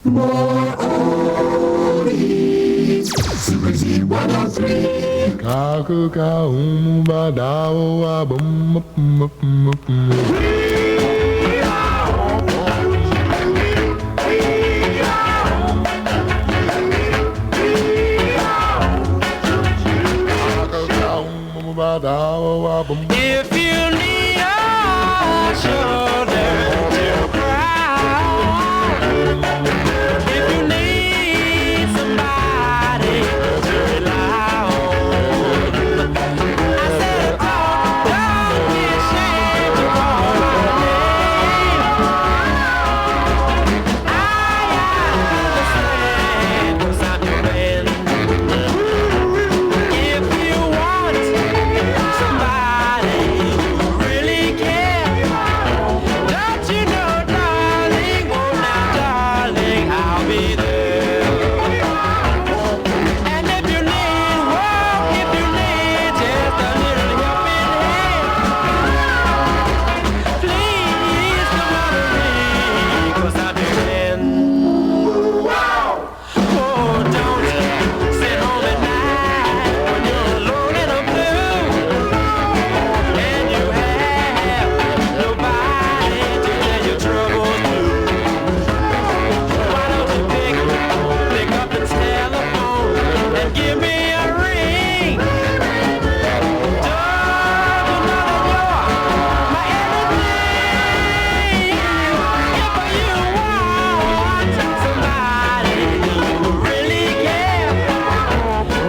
More oldies, Super Z 103. Kaku ka ba dao wa bum bum bum bum. We are home. We are home. We are home. Kaku ka ba dao wa bum. If you need a shoulder to cry on, if you need somebody to rely on, I said, oh, don't be ashamed to call my name. I understand 'cause I'm your man. If you want somebody who really cares, don't you know, darling, oh now, darling, I'll be there. And if you need work, if you need just a little helping hand, please come on to me, 'cause I'm your man. Oh, don't sit home at night when you're alone and I'm blue, and you have nobody to tell your troubles to. Why don't you pick up the telephone and give me a ring? Don't you know that you're my everything? If you want somebody who really cares,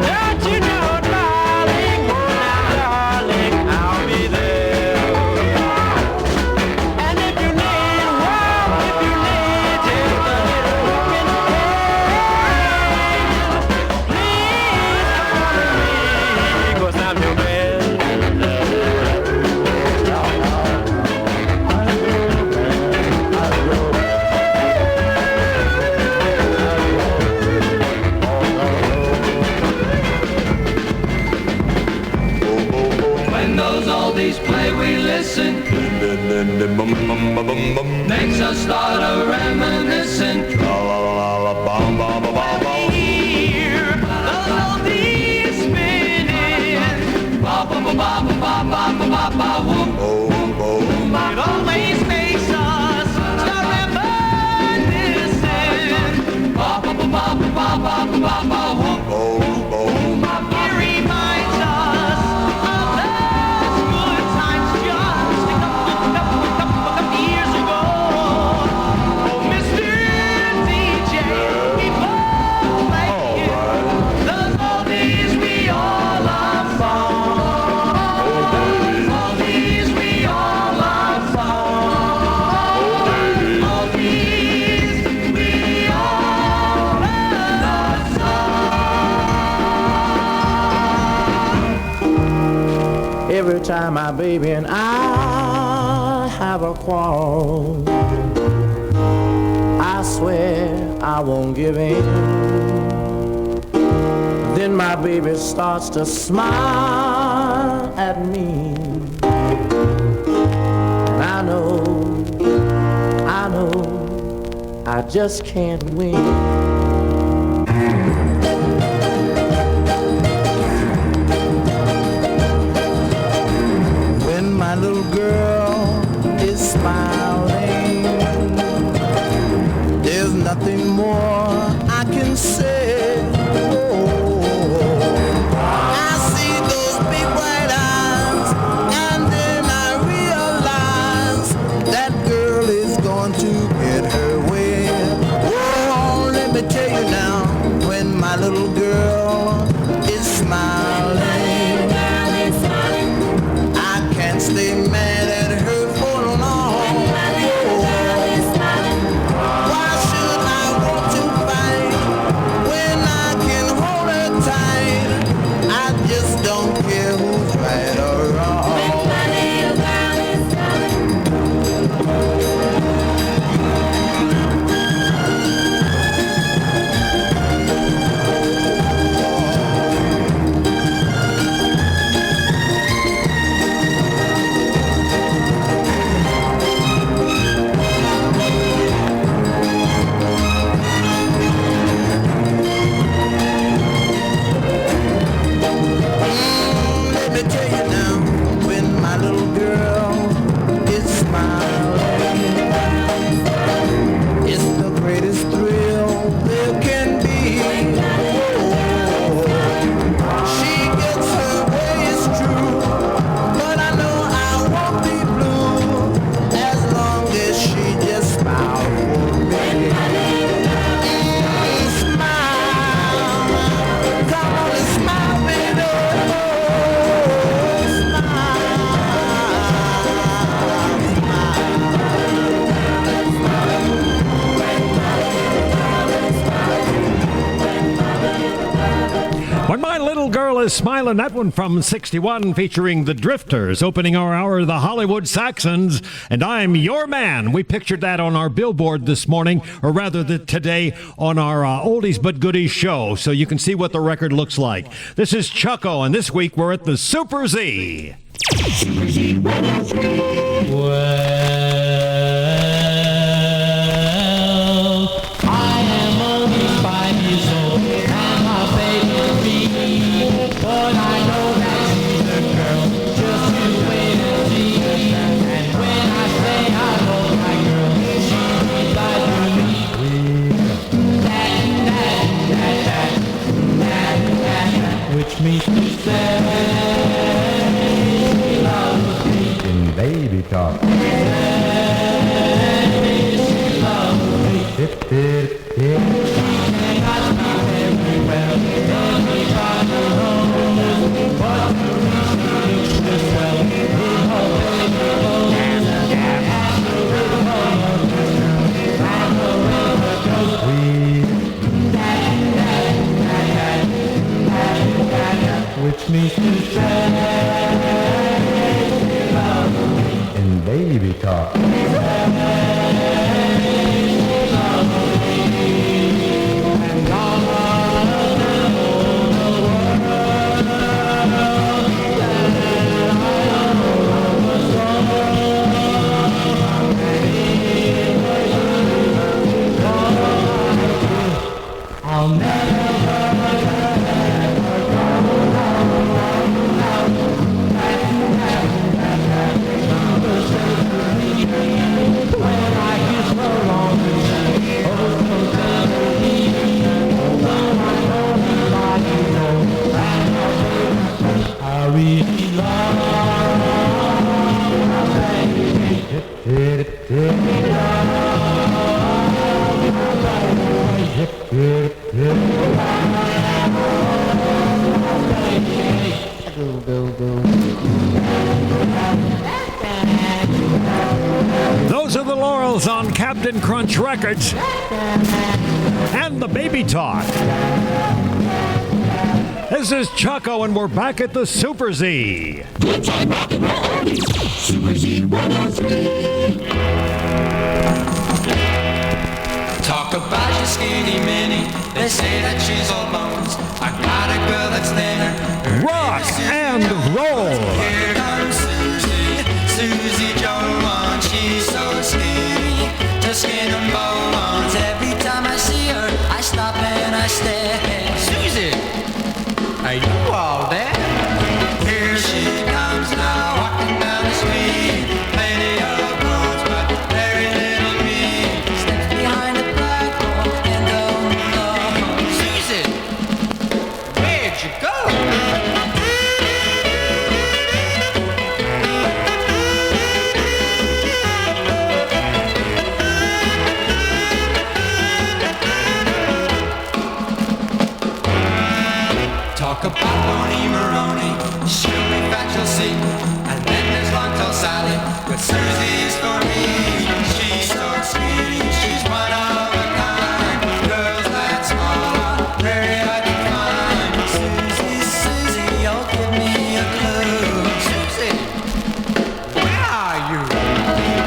don't you know, darling, oh now, darling, I'll be there. And if you need work, if you need just a little helping hand, please come on to me, 'cause I'm your man. When those oldies play, we listen. Makes us start a reminiscing. Hear those oldies spinning. Ba ba ba ba ba ba ba ba ba whoop. It always makes us start reminiscing. Ba ba ba ba ba ba ba ba whoop. It reminds us of those good times just a couple years ago. Oh, Mr. DJ, people like you, those oldies we all love song. Oldies we all love song. Oldies we all love song. Every time my baby and I have a quarrel, I swear I won't give in. Then my baby starts to smile at me. And I know, I just can't win. When my little girl is smiling, there's nothing more I can say. I see those big white eyes, and then I realize that girl is going to get her way. Oh, let me tell you now, when my little girl is smiling, I can't stay mad at her for long. Why should I want to fight when is Smiling. That one from 61 featuring the Drifters. Opening our hour, the Hollywood Saxons. And I'm Your Man. We pictured that on our billboard this morning, or rather today on our Oldies But Goodies show. So you can see what the record looks like. This is Chucko, and this week we're at the Super Z. Super Z 103. Well, I am only 5 years old and my baby's 3, but I know that she's a girl. Just you wait and see. And when I say I love my girl, she replies to me, that, which means to say she loves me. In baby talk. Hip, hip, hip. Which means to say In baby talk. I'll never I really love Hip, hip, hip. Hip, hip, hip. Those are the Laurels on Captain Crunch Records. And the Baby Talk. This is Chucko, and we're back at the Super Z. Good time rock and roll oldies. Super Z 103. Talk about your skinny mini. They say that she's all bones. I got a girl that's thinner. Rock and roll. Here comes Susie, Susie Jones. She's so skinny, just skin and bones. Every time I see her, I stop and I stare. Susie, are you all there? Here she comes now, walking down the street. Plenty of bones, but very little meat. Steps behind the black wall and oh no. Susie, where'd you go? Talk about Bonnie Maroney, she'll be fat, you'll see. And then there's Long Tall Sally, but Susie's for me. She's so sweet, she's one of a kind. Girls that small are very hard to find. Susie, Susie, oh give me a clue. Susie, where are you?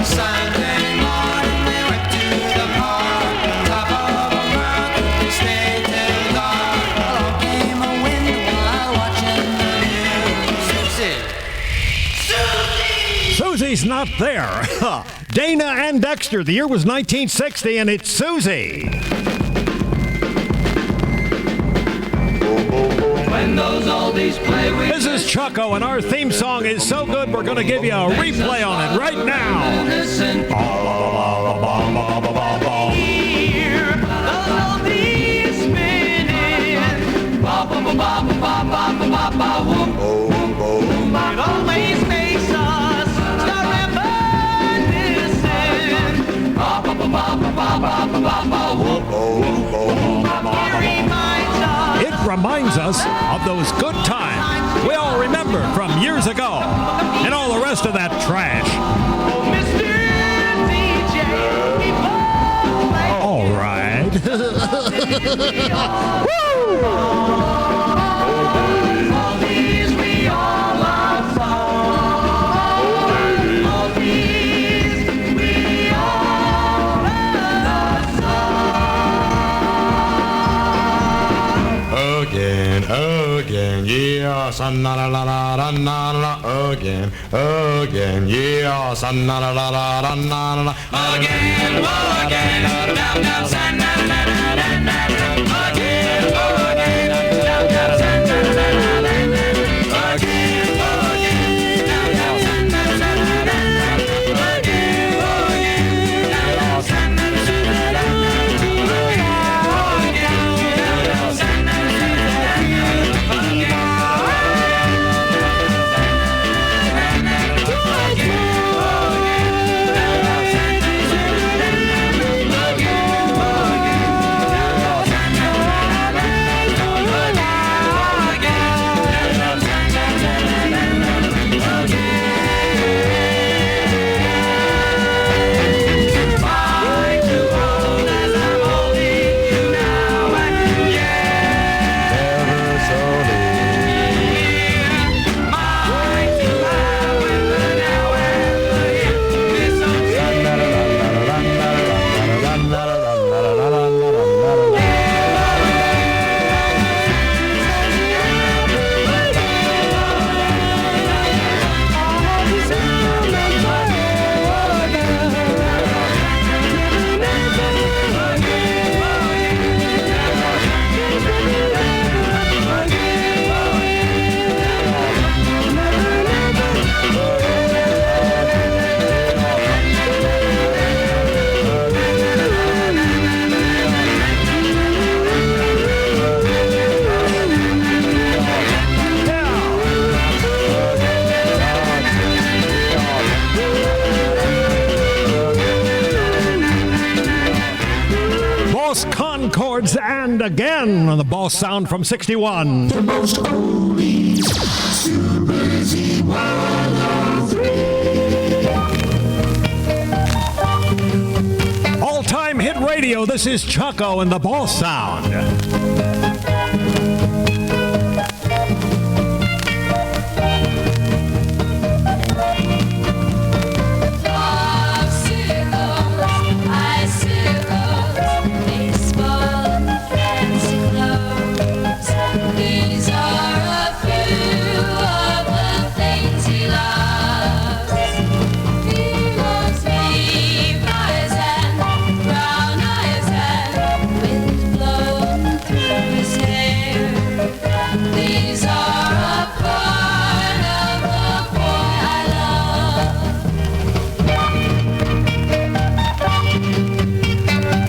Sunday morning we went to the park. Top of a mountain, we stayed till dark. Along came a wind while watching the news. Susie, Susie. Susie's not there. Dana and Dexter. The year was 1960, and it's Susie. When those oldies play, we This is Chucko, and our theme song is so good we're going to give you a replay on it right now. listen. Hear those oldies spinning. Ba ba ba ba ba ba ba ba ba whoop. It always makes us stop reminiscing. Ba ba ba ba ba ba ba ba ba whoop. It reminds us It reminds us of those good times we all remember from years ago and all the rest of that trash. oh, Mr. DJ, keep All right. Woo! again, again, yeah, la la la la la la la, again, again, yeah, la la la la la la la, Again, oh again, down, down, san, na, na, na, na, na, na. Again, oh again, down, down, san, na, na, na, na, na. Again, oh again, down, down, san, na, na, na, na, na. Again, oh again, down, down, san, na, na, na, na, na. Again, oh again, down, down, san, na, na, na, na, na. Again, Concords and again on the Boss Sound from 61. The most oldies, Super Z 103. All-time hit radio, this is Chucko and the Boss Sound.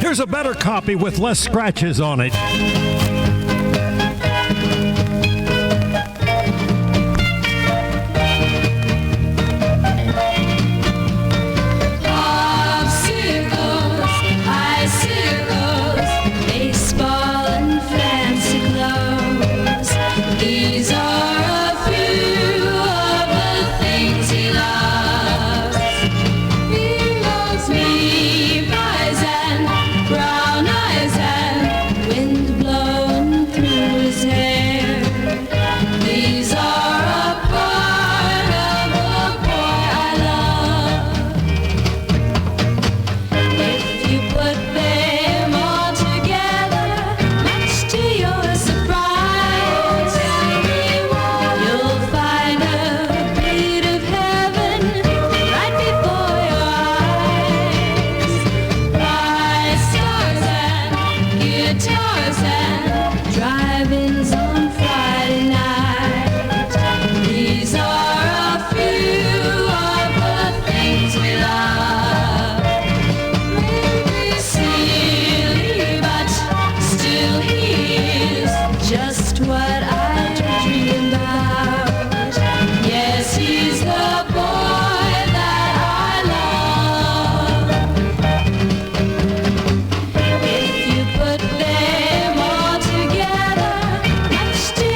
Here's a better copy with less scratches on it. If you put them all together, much to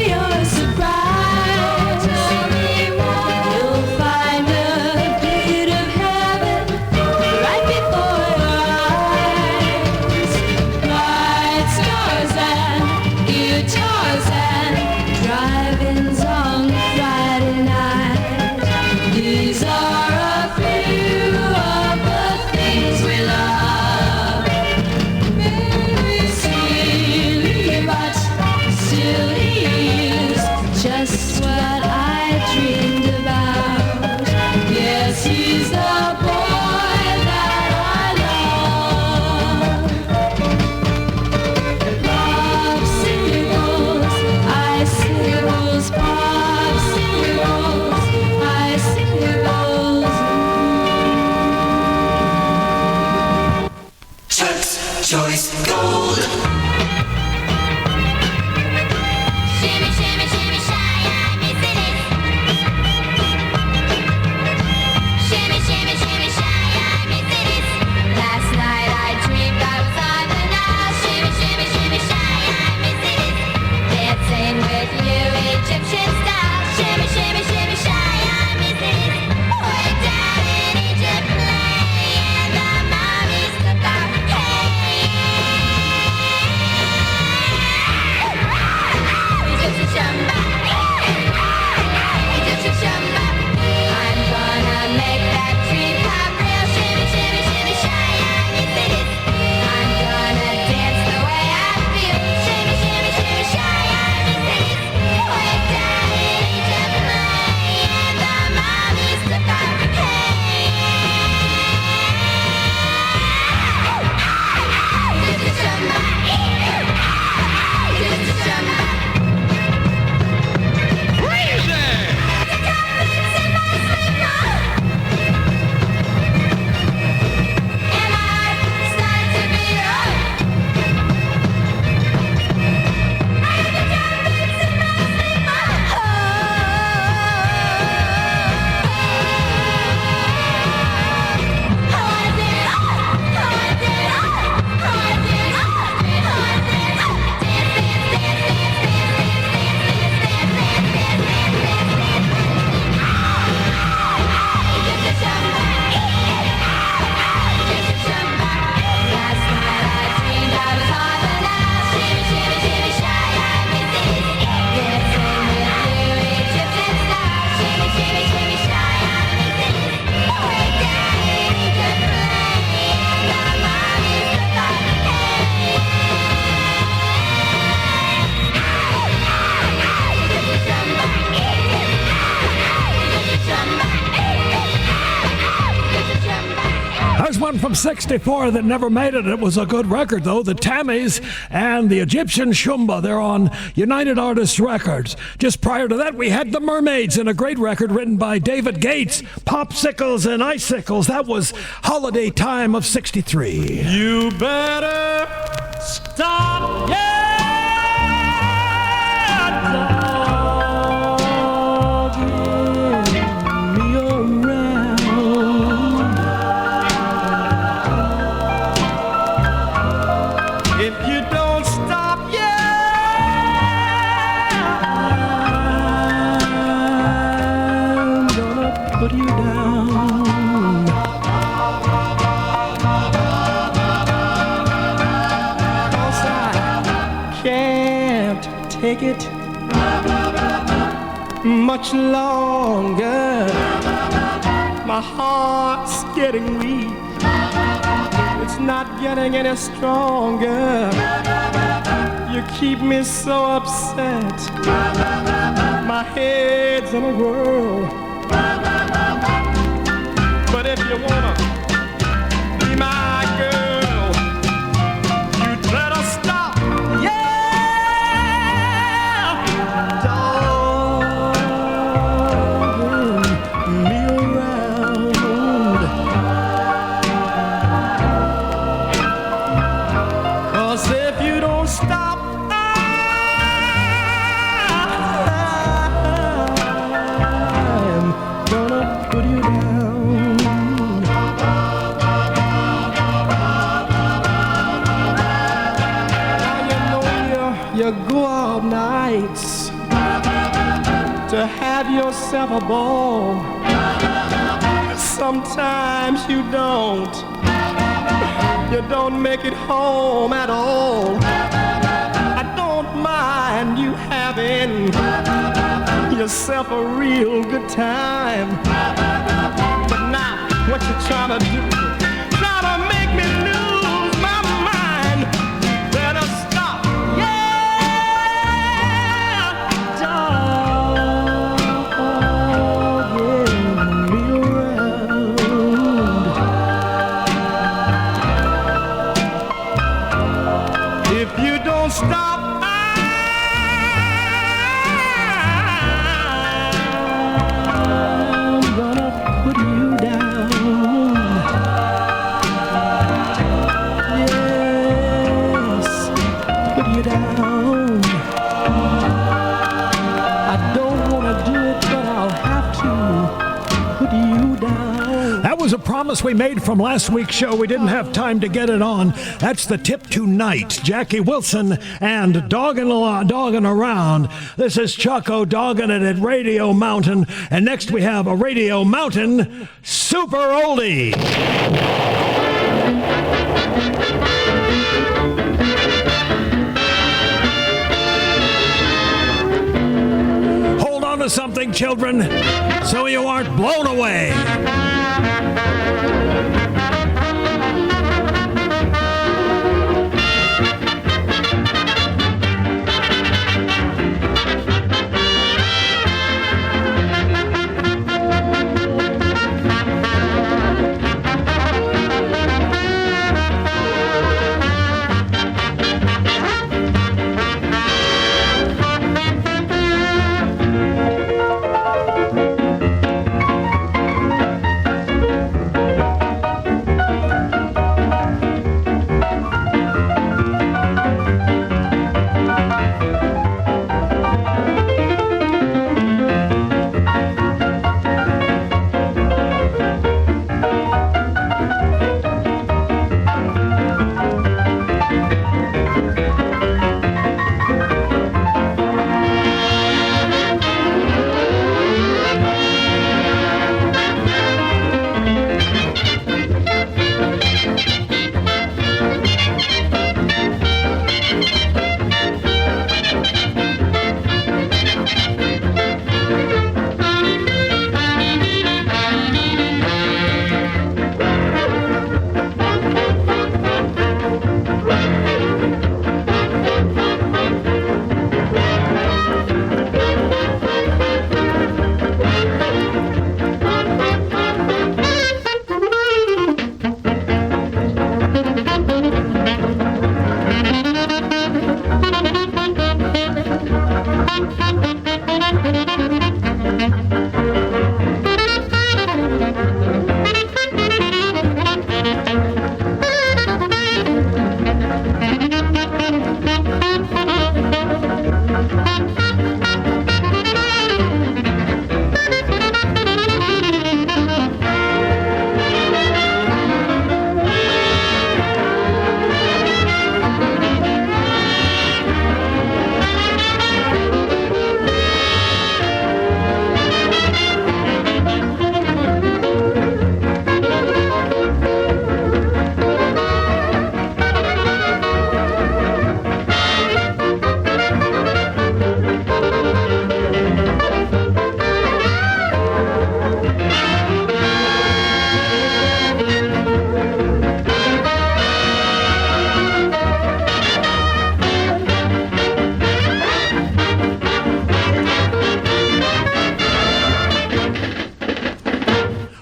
from 64 that never made it. It was a good record, though. The Tammies and the Egyptian Shumba. They're on United Artists Records. Just prior to that, we had the Mermaids and a great record written by David Gates, Popsicles and Icicles. That was Holiday Time of 63. You better stop, yeah, dogging me around. If you don't stop, yeah, I'm gonna put you down. 'Cause I can't take it much longer. My heart's getting weak. It's not getting any stronger. You keep me so upset. My head's in a whirl. But if you wanna be my girl, you'd better stop. Yeah, dogging me around. 'Cause if you don't stop, I'm gonna put you down. You go out nights to have yourself a ball. Sometimes you don't make it home at all. I don't mind you having yourself a real good time. But now what you trying to do? Trying to make me lose my mind. Better stop. If you don't stop, I'm gonna put you down. Yes, put you down. I don't wanna do it, but I'll have to put you down. That was a promise we made from last week's show. We didn't have time to get it on. That's the tip tonight. Jackie Wilson and Doggin' Around. This is Chucko dogging it at Radio Mountain. And next we have a Radio Mountain Super Oldie. Hold on to something, children, so you aren't blown away.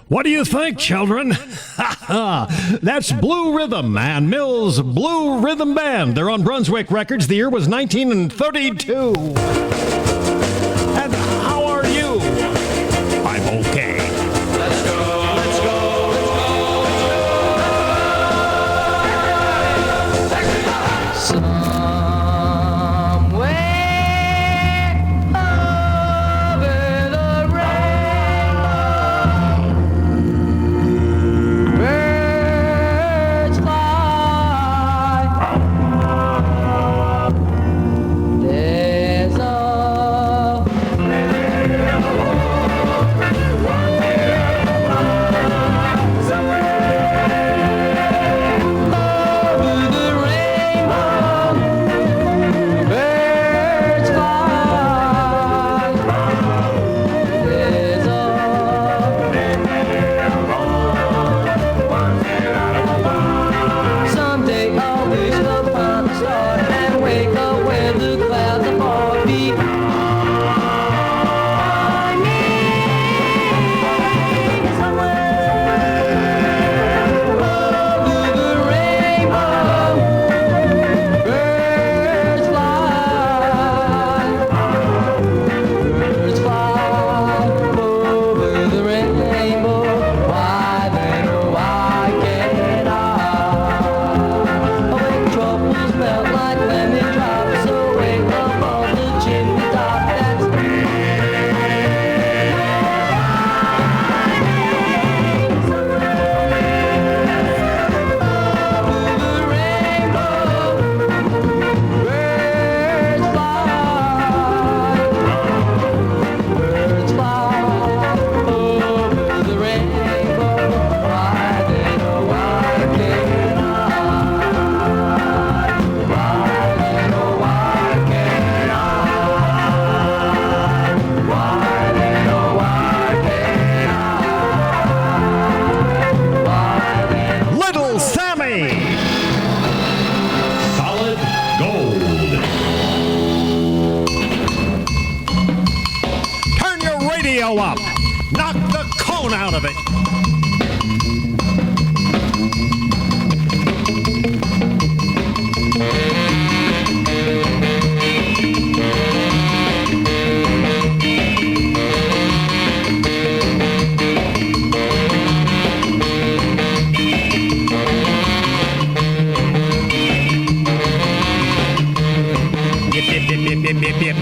What do you think, children? That's Blue Rhythm and Mills Blue Rhythm Band. They're on Brunswick Records. The year was 1932. And how are you? I'm okay. Let's go, let's go, let's go, let's go. Somewhere over the rainbow, birds fly. There's a radio up. Knock the cone out of it. Yip, yip, yip, yip, yip, yip.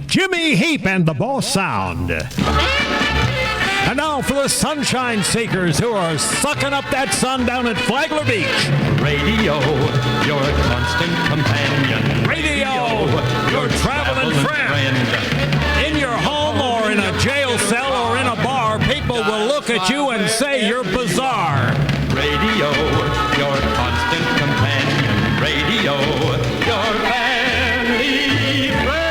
Jimmy Heap and the Boss Sound. And now for the sunshine seekers who are sucking up that sun down at Flagler Beach. Radio, your constant companion. Radio, your traveling friend. In your home or in a jail cell or in a bar, people will look at you and say you're bizarre. Radio, your constant companion. Radio, your family friend.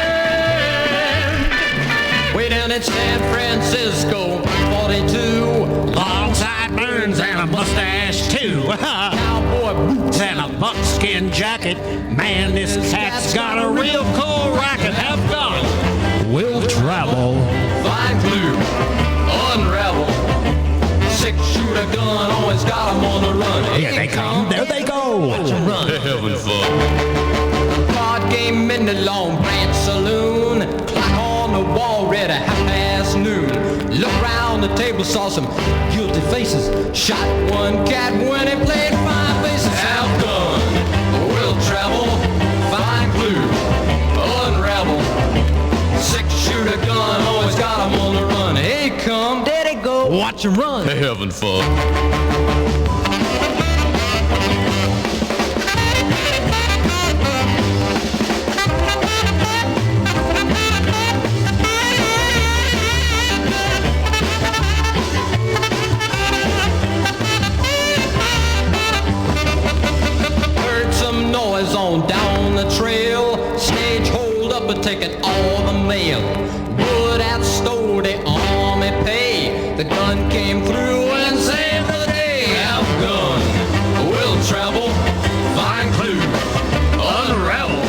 Way down in San Francisco, 42. Long sideburns and a mustache too. Cowboy boots And a buckskin jacket. Man, this cat's got a real cool racket. Have fun. We'll travel. flying blue, unravel. Six-shooter gun, always got 'em on the run. Here they come. There they go. Watch 'em run. They're having fun. Card game in the Long Branch Saloon. Clock on the wall, read at noon. Look around the table, saw some guilty faces. Shot one cat when he played five bases. Outgun, we'll travel. Fine blue, unravel. Six-shooter gun, always got 'em on the run. Here come, there they go. Watch 'em run. They're having fun. Heard some noise on down the trail. Stage hold up and taking all the mail. Wood out stole the army pay. The gun came through and saved the day. Outgun, we'll travel. Find clue, unravel.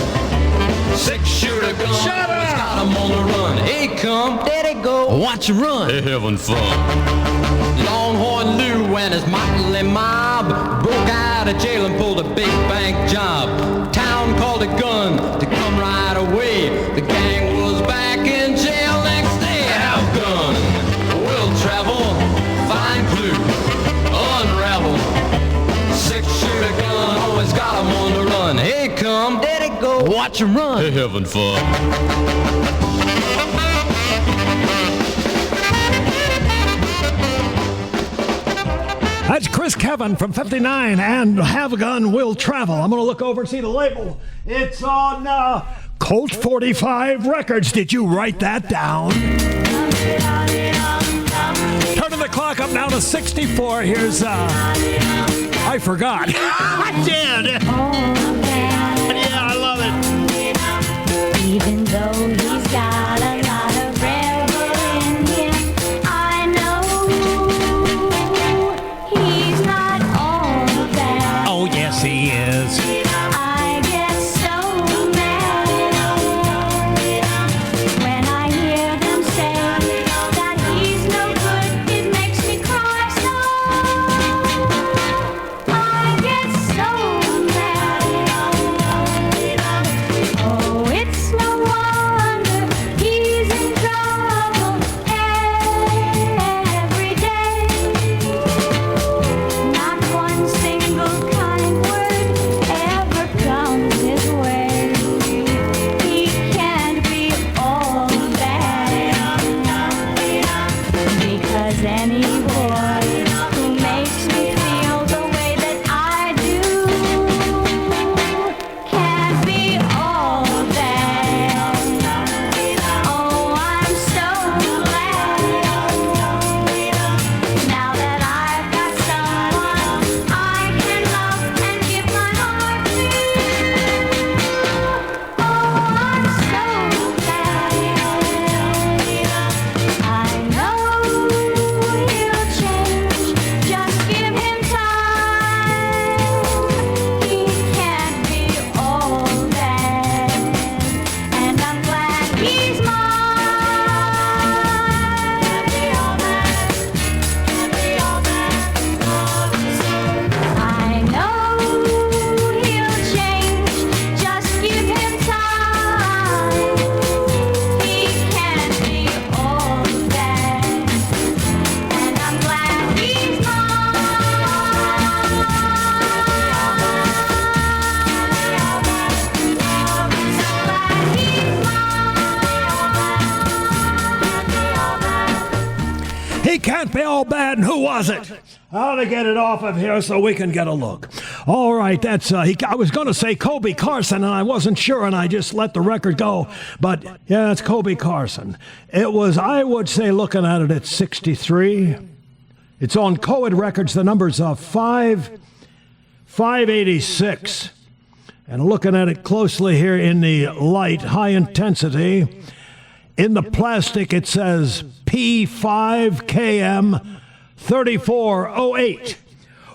Six-shooter gun, always got 'em on the run. Here come, there they go. Watch 'em run. They're having fun. Longhorn Lou and his motley mob broke out of jail and pulled a big bank job. Town called a gun to come right away. The gang was back in jail next day. Outgun, we'll travel. Find clue, unravel. Six-shooter gun, always got 'em on the run. Here come, there they go. Watch 'em run. They're having fun. That's Chris Kevin from 59 and Have a Gun Will Travel. I'm going to look over and see the label. It's on Colt 45 Records. Did you write that down? Turning the clock up now to 64. Here's, I forgot. I did. Yeah, I love it. Even though he's got a lot of rebel in him, I know he's not all that. Oh, yes, he is. I get so mad when I hear them say that he's no good. It makes me cry so. I get so mad. Oh, it's no wonder can't be all bad. And who was it? I ought to get it off of here so we can get a look. All right, that's, I was going to say Kobe Carson, and I wasn't sure, and I just let the record go. But, yeah, it's Kobe Carson. It was, I would say, looking at it, it's 63. It's on Coed Records. The number's 586. And looking at it closely here in the light, high intensity, in the plastic it says P5KM 3408.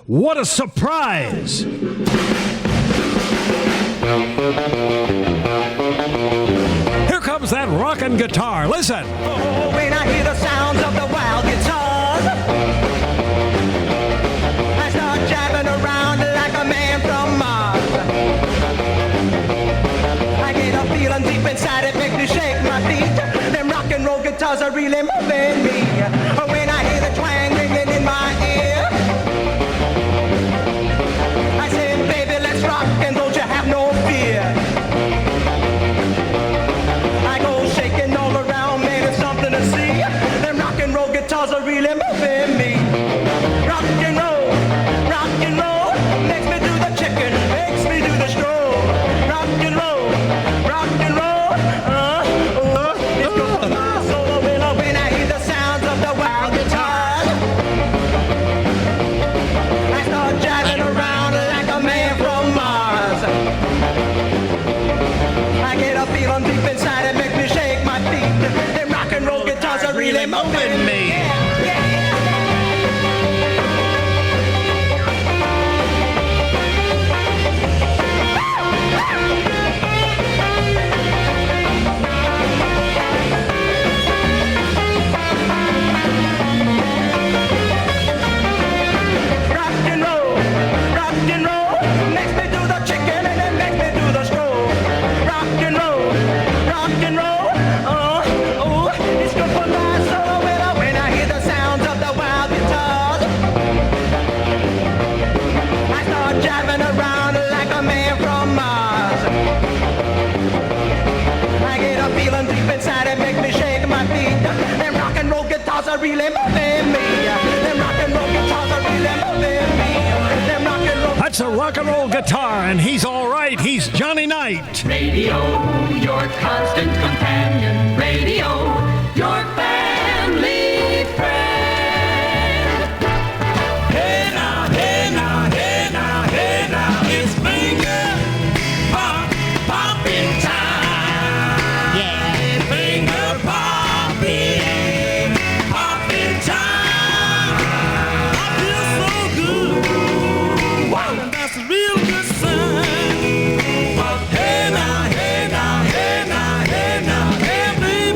What a surprise! Here comes that rockin' guitar. Listen. Oh, when I hear the sounds of the wild guitars, I start jabbing around like a man from Mars. I get a feeling deep inside, it makes me shake my feet. Them rock and roll guitars are really moving me. When I hear the twang ringing in my ear, I say, baby, let's rock and don't you have no fear. I go shaking all around, man, it's something to see. Them rock and roll guitars are really moving me. Rock and roll, makes me do the chicken, makes me do the stroll. Rock and roll, it's good for my soul. When I hear the sounds of the wild guitars, I start jiving around like a man from Mars. I get a feeling deep inside, it makes me shake my feet. Them rock and roll guitars are really moving me. Rock and roll, makes me do the chicken and it makes me do the stroll. Rock and roll, it's good for my soul. When I hear the sounds of the wild guitars, I start jiving around like a man from Mars. I get a feeling deep inside, it makes me shake my feet. Them rock and roll guitars are really moving me. Them rock and roll guitars are really moving me. Them rock and roll. That's a rock and roll guitar, and he's all right. He's Johnny Knight. Radio, your constant companion. Radio, your family friend. Hey now, hey now, hey now, hey now, it's finger popping time. Yeah, finger popping time. I feel so good. Wow, that's a real good sign. Hey now, hey now, hey now, hey now, hey baby.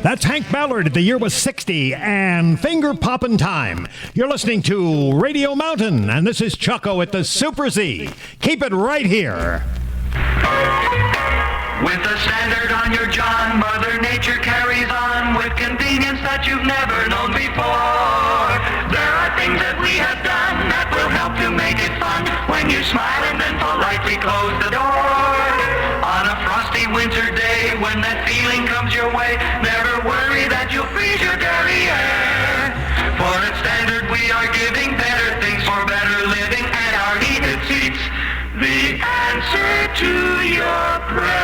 That's Hank Ballard. The year was 60 and finger poppin' time. You're listening to Radio Mountain, and this is Chucko at the Super Z. Keep it right here. With a standard on your John, Mother Nature carries on with convenience that you've never known before. There are things that we have done that will help to make it fun when you smile and then politely close the door. On a frosty winter day when that feeling comes your way, never worry that you'll freeze your derriere. For at Standard we are giving better things for better living, and our heated seats the answer to your prayer.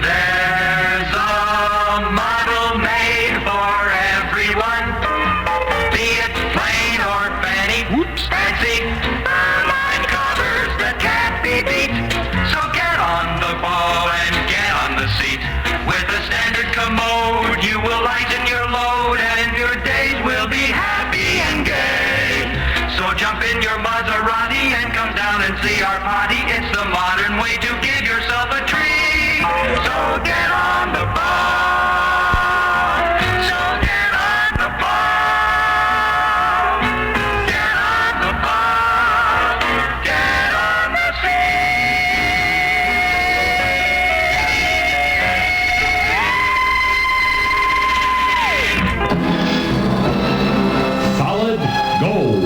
There's a model made for everyone, be it plain or fancy, fancy, ermine covers that can't be beat. So get on the ball and get on the seat. With a Standard commode, you will lighten your load, and your days will be happy and gay. So jump in your Maserati and come down and see our party. It's the modern way to give yourself a treat. So get on the ball. So get on the ball. Get on the ball. Get on the Solid gold.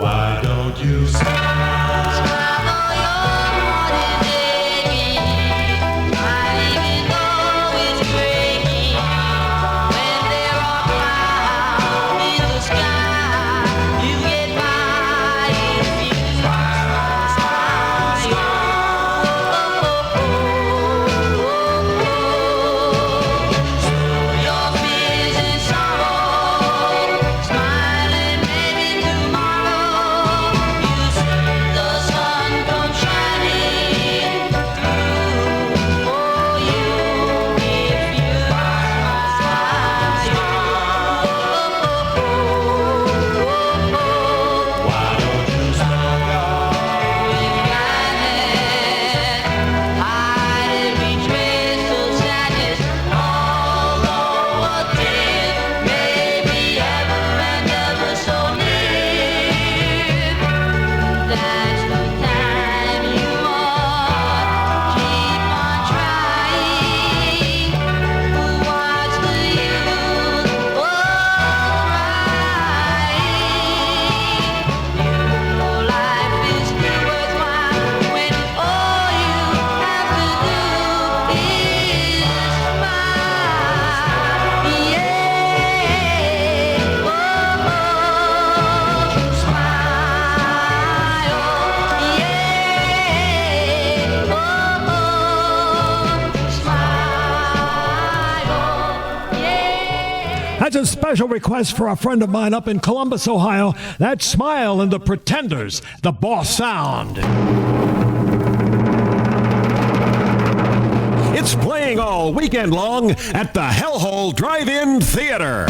Why don't you That's a special request for a friend of mine up in Columbus, Ohio. That Smile and the Pretenders, the Boss Sound. It's playing all weekend long at the Hellhole Drive-In Theater.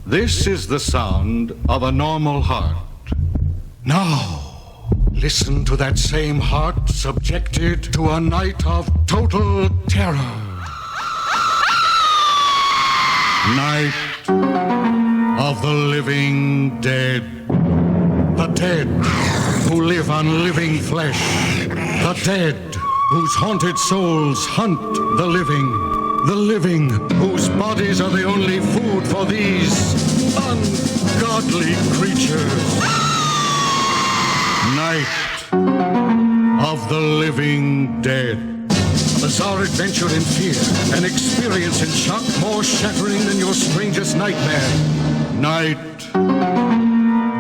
This is the sound of a normal heart. Now, listen to that same heart subjected to a night of total terror. Night of the living dead. The dead who live on living flesh. The dead whose haunted souls hunt the living. The living whose bodies are the only food for these ungodly creatures. Night of the living dead. A bizarre adventure in fear, an experience in shock more shattering than your strangest nightmare. Night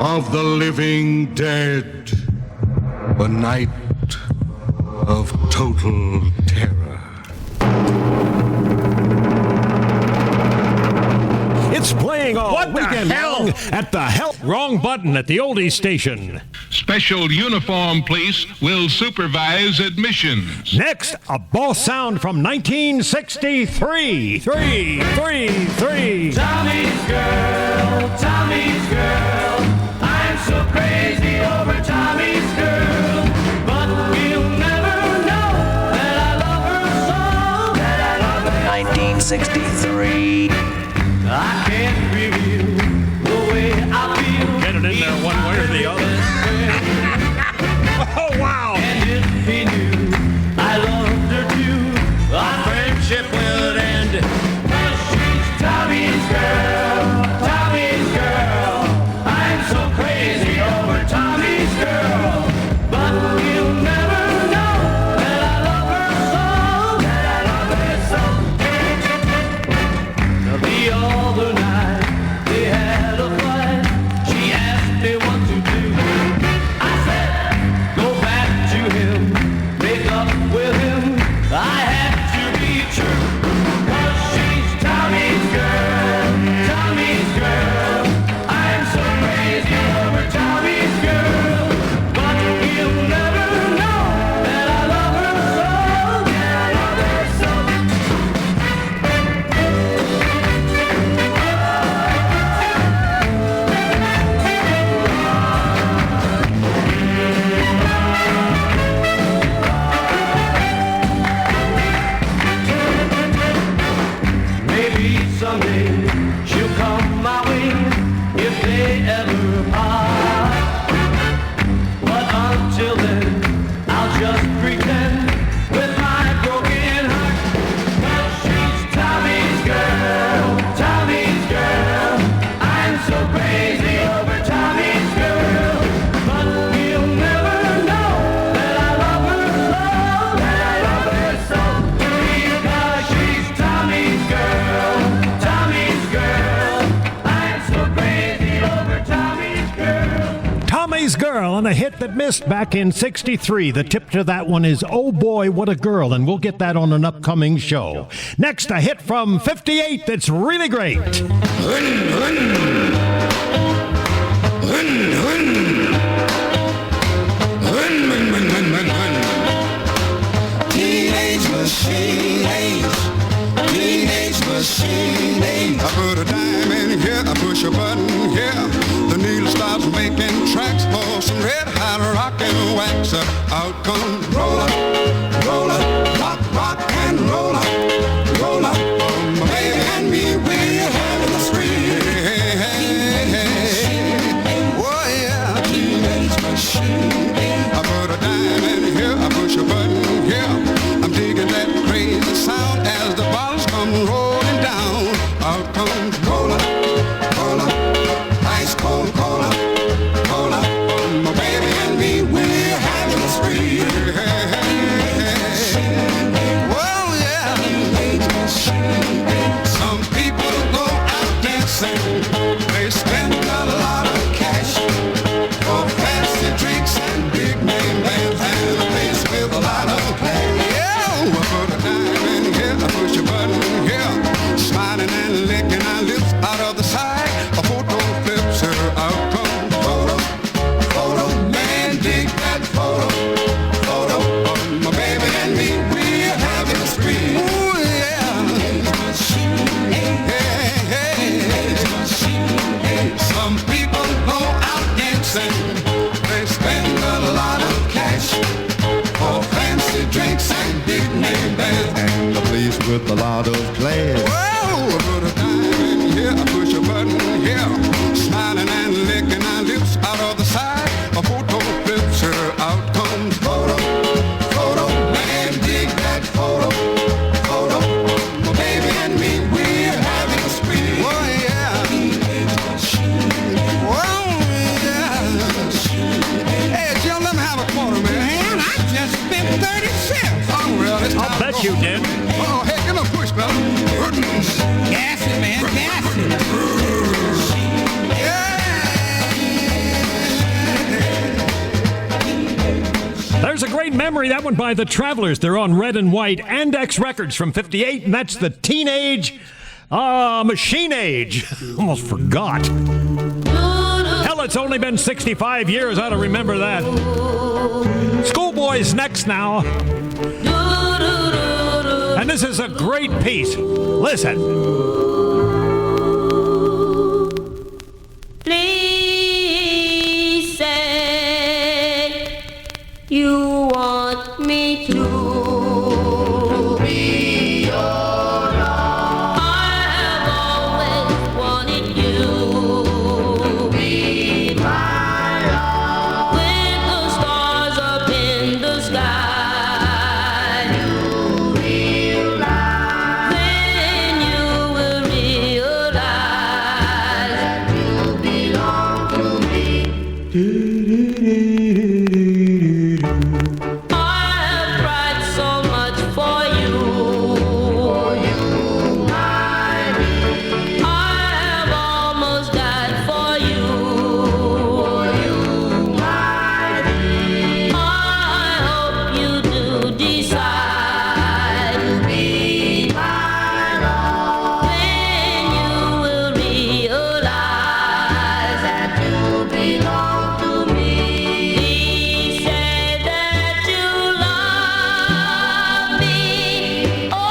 of the living dead. A night of total terror. It's playing all What the weekend hell? long at the hell. Wrong button at the Oldies station. Special uniform police will supervise admissions. Next, a boss sound from 1963. Three. Tommy's girl, I'm so crazy over Tommy's girl, but you'll never know that I love her so, that I love her. 1963. I can't reveal the way I feel. Get it in there one way or the other. Oh, wow. And if he knew I loved her too, our friendship would end. 'Cause she's Tommy's girl, I'm so crazy over Tommy's girl, but you'll never know that I love her so, that I love her so. The other night they had a fight. She asked me what to do. I said, go back to him, make up with him. I had to be true, 'cause she's Tommy's girl, I'm so crazy over Tommy's girl, but he'll never know that I love her so, that I love her so. Maybe someday she'll come my way if they ever part. But until then, I'll just pretend with my broken heart. 'Cause she's Tommy's girl, I'm so crazy over Tommy's girl, but he'll never know that I love her so, that I love her so. Because she's Tommy's girl, I'm so crazy over Tommy's girl. Tommy's Girl, and a hit that missed back in 63. The tip to that one is Oh Boy, What a Girl, and we'll get that on an upcoming show. Next, a hit from 58 that's really great. Teenage machine age. I put a dime in here, I push a button here. The needle stops making tracks for some red hot rock and wax. Out comes roller, rock and roller. My baby and me, we're having a spree. Oh yeah, teenage machine. I put a dime in here, I push a button here. I'm digging that crazy sound as the bottles come rolling down. Out comes roller, ice cold cola. My baby and me, we're having a spree. Well, yeah. Some people go out dancing. They spend a lot of cash for fancy drinks and big name bands and a place with a lot of class. Yeah, I put a dime in here, I push a button here. Smiling and licking our lips out of the side. A photo flips her out comes photo. Man, dig that photo. My baby and me, we're having a spree. Ooh, yeah. Hey. Some people go out dancing. They spend a lot of cash for fancy drinks and big name bands and a place with a lot of class. Whoa, I put a dime in here, I push a button here. Smiling and licking our lips out of the side. A photo flips her, out comes photo. Man, dig that photo. My baby and me, we're having a spree. Oh yeah. Well, yeah. Hey, Jill, let me have a quarter, man. Man, I just spent 30 cents. Oh, well, it's I'll bet you did. Oh, hey, give me a push, fella. Gas it, man, gas it. There's a great memory, that one by the Travelers. They're on Red and White and X Records from 58, and that's the Teenage Machine Age. Almost forgot. Hell, it's only been 65 years. I don't remember that. Schoolboy's next now. And this is a great piece. Listen. Please say you want me to be your love. I have always wanted you to be my love. With the stars up in the sky, you realize, then you will realize that you belong to me. I have cried so much for you, my dear. I have almost died for you, my dear. I hope you do decide to be my love. Then you will realize that you belong to me. Please say that you love me. Oh,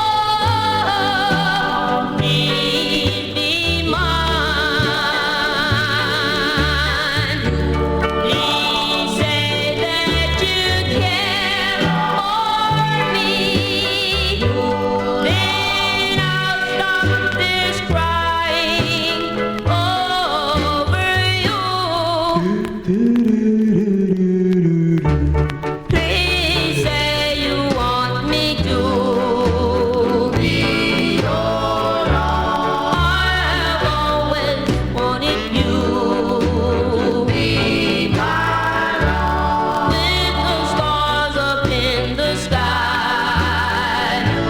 please be mine. Please say that you care for me. Then I'll stop this crying over you. Please say you want me to be your love. I have always wanted you to be my love. With the stars up in the sky, you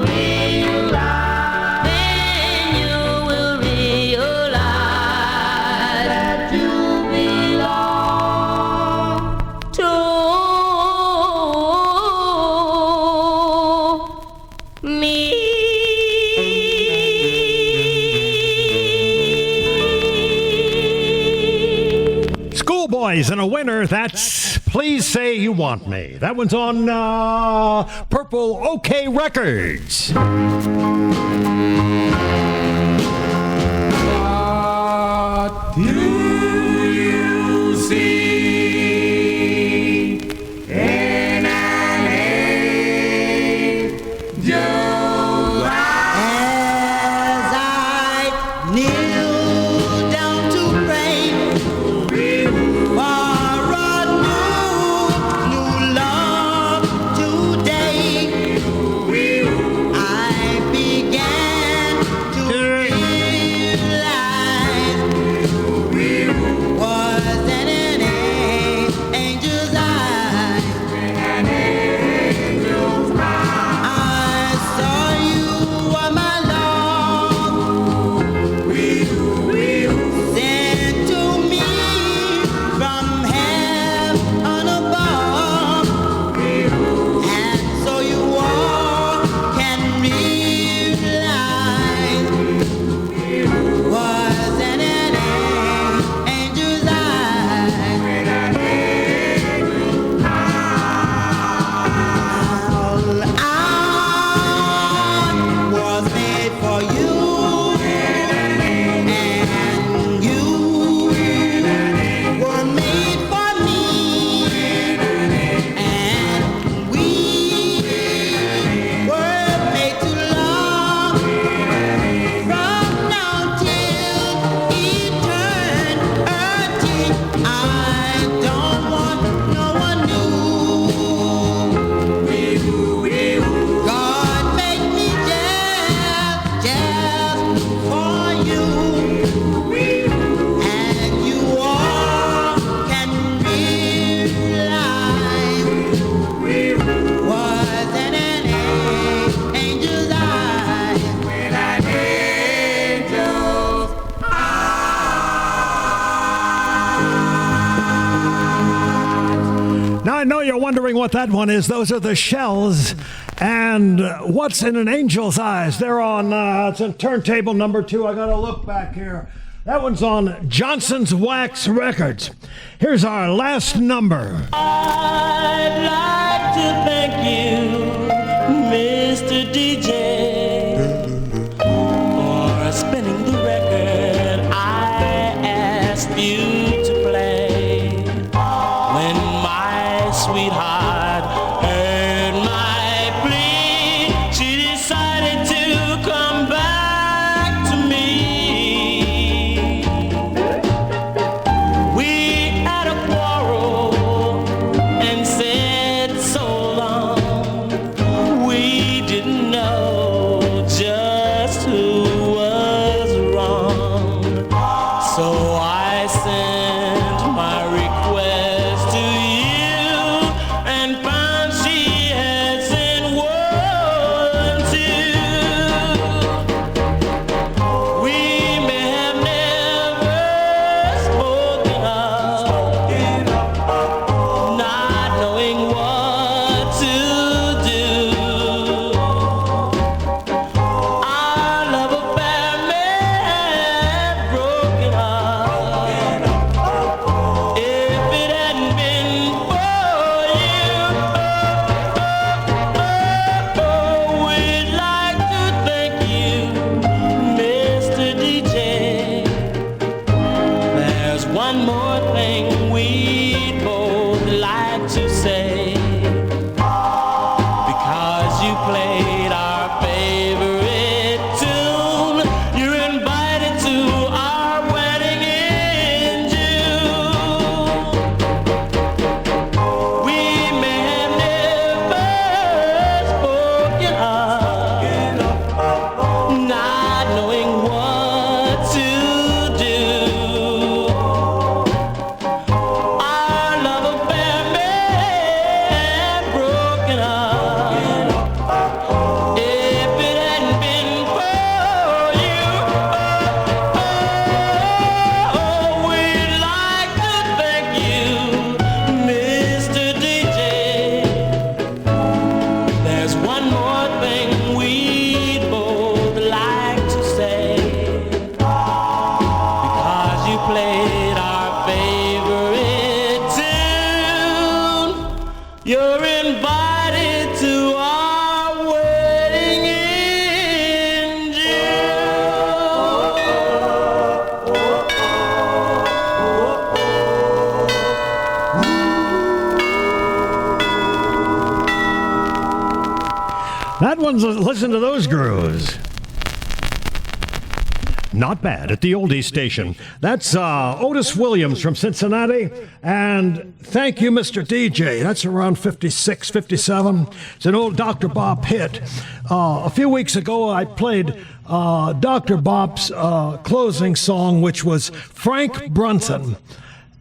realize, then you will realize that you belong to me. Schoolboys and a winner. That's Please Say You Want Me. That one's on Purple OK Records. What do you see in an angel As I kneel down to pray for a new love today, I began wondering what that one is, those are the Shells. And What's in an Angel's Eyes? They're on, it's on turntable number 2. I got to look back here. That one's on Johnson's Wax Records. Here's our last number. I'd like to thank you, Mr. DJ, for spinning the record I asked you to play. When my sweetheart heard my plea, she decided to come back to me. We had a quarrel and said so long. We didn't know just who was wrong. So I sent my request to you and found she had sent one too. We may have never spoken of, not knowing what to do. Our love affair may have broken up. If it hadn't been for you, we'd like to thank you, Mr. DJ. There's one more thing we'd both like to say. Because you played our favorite tune, you're invited to our wedding in June. We may have never spoken of, not knowing what to do. Our love affair may have broken up. If it hadn't been for you, we'd like to thank you, Mr. DJ. There's one more thing we'd both like to say. Because you played our favorite tune, you're invited to our wedding in That one's, listen to those grooves. Not bad at the Oldies station. That's Otis Williams from Cincinnati. And thank you, Mr. DJ. That's around 56, 57. It's an old Dr. Bop hit. A few weeks ago, I played Dr. Bop's closing song, which was Frank Brunson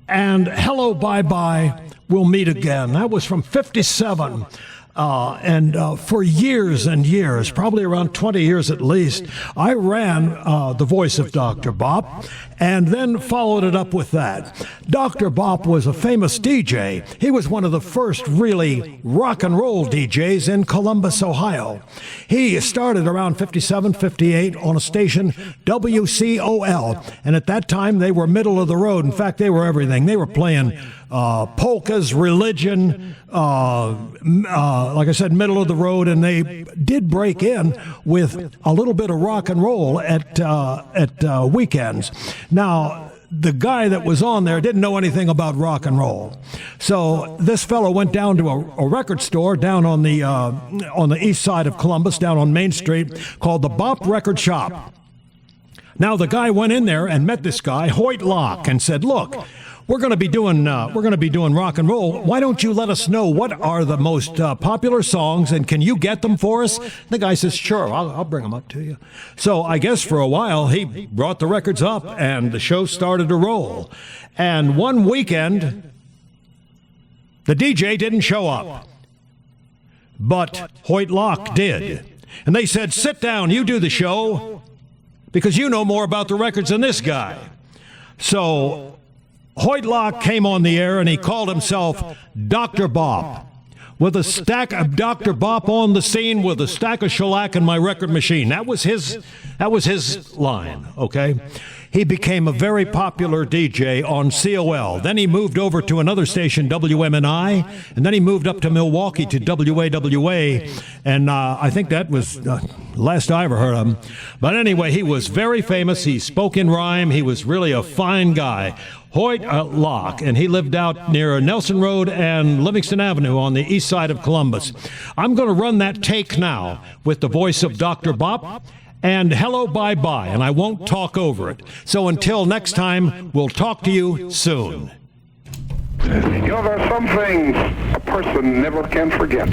and Hello, Bye Bye, We'll Meet Again. That was from 57. And for years and years, probably around 20 years at least, I ran the voice of Dr. Bop and then followed it up with that. Dr. Bop was a famous DJ. He was one of the first really rock and roll DJs in Columbus, Ohio. He started around 57, 58 on a station, WCOL. And at that time, they were middle of the road. In fact, they were everything. They were playing polkas, religion, like I said, middle of the road, and they did break in with a little bit of rock and roll at weekends. Now, the guy that was on there didn't know anything about rock and roll, so this fellow went down to a record store down on the east side of Columbus, down on Main Street, called the Bop Record Shop. Now, the guy went in there and met this guy, Hoyt Locke, and said, "Look, we're going to be doing rock and roll. Why don't you let us know what are the most popular songs, and can you get them for us?" The guy says, "Sure, I'll bring them up to you." So I guess for a while he brought the records up, and the show started to roll. And one weekend, the DJ didn't show up, but Hoyt Locke did. And they said, "Sit down, you do the show, because you know more about the records than this guy." So Hoyt Locke came on the air, and he called himself Dr. Bop. with a stack of Dr. Bop on the scene with a stack of shellac in my record machine. That was his line, okay? He became a very popular DJ on COL. Then he moved over to another station, WMNI, and then he moved up to Milwaukee to WAWA, and I think that was last I ever heard of him. But anyway, he was very famous. He spoke in rhyme. He was really a fine guy. Hoyt Locke, and he lived out near Nelson Road and Livingston Avenue on the east side of Columbus. I'm going to run that take now with the voice of Dr. Bop and Hello Bye Bye, and I won't talk over it. So until next time, we'll talk to you soon. You know, there are some things a person never can forget.